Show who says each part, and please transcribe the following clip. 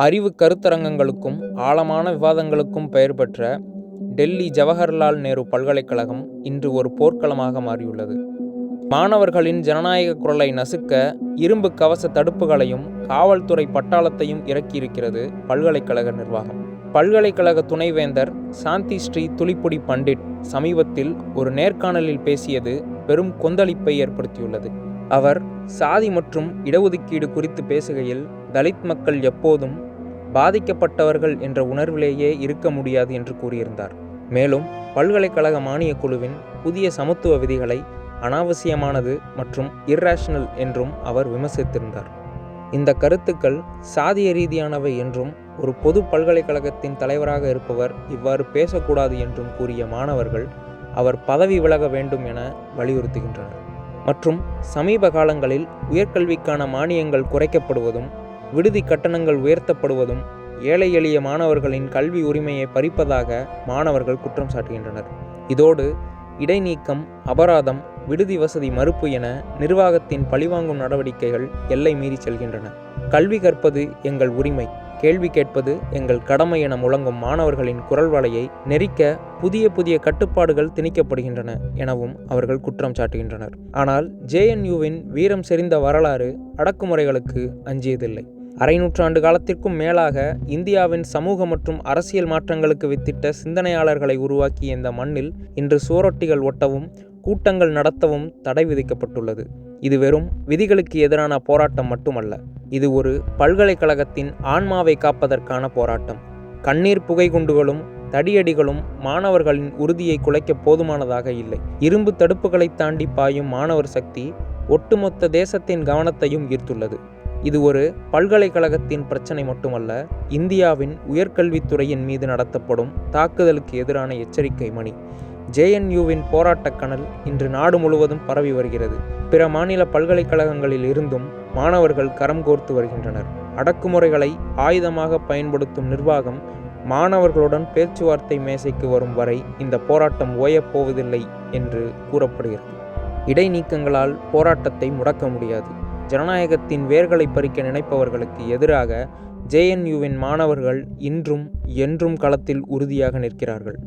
Speaker 1: அறிவு கருத்தரங்கங்களுக்கும் ஆழமான விவாதங்களுக்கும் பெயர் பெற்ற டெல்லி ஜவஹர்லால் நேரு பல்கலைக்கழகம் இன்று ஒரு போர்க்களமாக மாறியுள்ளது. மாணவர்களின் ஜனநாயக குரலை நசுக்க இரும்பு கவச தடுப்புகளையும் காவல்துறை பட்டாளத்தையும் இறக்கியிருக்கிறது பல்கலைக்கழக நிர்வாகம். பல்கலைக்கழக துணைவேந்தர் சாந்தி ஸ்ரீ துளிப்புடி பண்டிட் சமீபத்தில் ஒரு நேர்காணலில் பேசியது பெரும் கொந்தளிப்பை ஏற்படுத்தியுள்ளது. அவர் சாதி மற்றும் இடஒதுக்கீடு குறித்து பேசுகையில், தலித் மக்கள் எப்போதும் பாதிக்கப்பட்டவர்கள் என்ற உணர்விலேயே இருக்க முடியாது என்று கூறியிருந்தார். மேலும் பல்கலைக்கழக மானியக் குழுவின் புதிய சமத்துவ விதிகளை அனாவசியமானது மற்றும் இர்ரேஷனல் என்றும் அவர் விமர்சித்திருந்தார். இந்த கருத்துக்கள் சாதிய ரீதியானவை என்றும் ஒரு பொது பல்கலைக்கழகத்தின் தலைவராக இருப்பவர் இவ்வாறு பேசக்கூடாது என்றும் கூறிய மாணவர்கள் அவர் பதவி விலக வேண்டும் என வலியுறுத்துகின்றனர். மற்றும் சமீப காலங்களில் உயர்கல்விக்கான மானியங்கள் குறைக்கப்படுவதும் விடுதி கட்டணங்கள் உயர்த்தப்படுவதும் ஏழை எளிய மாணவர்களின் கல்வி உரிமையை பறிப்பதாக மாணவர்கள் குற்றம் சாட்டுகின்றனர். இதோடு இடைநீக்கம், அபராதம், விடுதி வசதி மறுப்பு என நிர்வாகத்தின் பழிவாங்கும் நடவடிக்கைகள் எல்லை மீறி செல்கின்றன. கல்வி கற்பது எங்கள் உரிமை, கேள்வி கேட்பது எங்கள் கடமை என முழங்கும் மாணவர்களின் குரல் வலையை நெரிக்க புதிய புதிய கட்டுப்பாடுகள் திணிக்கப்படுகின்றன எனவும் அவர்கள் குற்றம் சாட்டுகின்றனர். ஆனால் JNUவின் வீரம் செறிந்த வரலாறு அடக்குமுறைகளுக்கு அஞ்சியதில்லை. அரை நூற்றாண்டு காலத்திற்கும் மேலாக இந்தியாவின் சமூக மற்றும் அரசியல் மாற்றங்களுக்கு வித்திட்ட சிந்தனையாளர்களை உருவாக்கிய இந்த மண்ணில் இன்று சுவரொட்டிகள் ஒட்டவும் கூட்டங்கள் நடத்தவும் தடை விதிக்கப்பட்டுள்ளது. இது வெறும் விதிகளுக்கு எதிரான போராட்டம் மட்டுமல்ல, இது ஒரு பல்கலைக்கழகத்தின் ஆன்மாவை காப்பதற்கான போராட்டம். கண்ணீர் புகை குண்டுகளும் தடியடிகளும் மாணவர்களின் உறுதியை குலைக்க போதுமானதாக இல்லை. இரும்பு தடுப்புகளை தாண்டி பாயும் மாணவர் சக்தி ஒட்டுமொத்த தேசத்தின் கவனத்தையும் ஈர்த்துள்ளது. இது ஒரு பல்கலைக்கழகத்தின் பிரச்சனை மட்டுமல்ல, இந்தியாவின் உயர்கல்வித்துறையின் மீது நடத்தப்படும் தாக்குதலுக்கு எதிரான எச்சரிக்கை மணி. JNUவின் போராட்டக் கனல் இன்று நாடு முழுவதும் பரவி வருகிறது. பிற மாநில பல்கலைக்கழகங்களில் இருந்தும் மாணவர்கள் கரம் கோர்த்து வருகின்றனர். அடக்குமுறைகளை ஆயுதமாக பயன்படுத்தும் நிர்வாகம் மாணவர்களுடன் பேச்சுவார்த்தை மேசைக்கு வரும் வரை இந்த போராட்டம் ஓயப்போவதில்லை என்று கூறப்படுகிறது. இடைநீக்கங்களால் போராட்டத்தை முடக்க முடியாது. ஜனநாயகத்தின் வேர்களை பறிக்க நினைப்பவர்களுக்கு எதிராக JNUவின் மாணவர்கள் இன்றும் என்றும் களத்தில் உறுதியாக நிற்கிறார்கள்.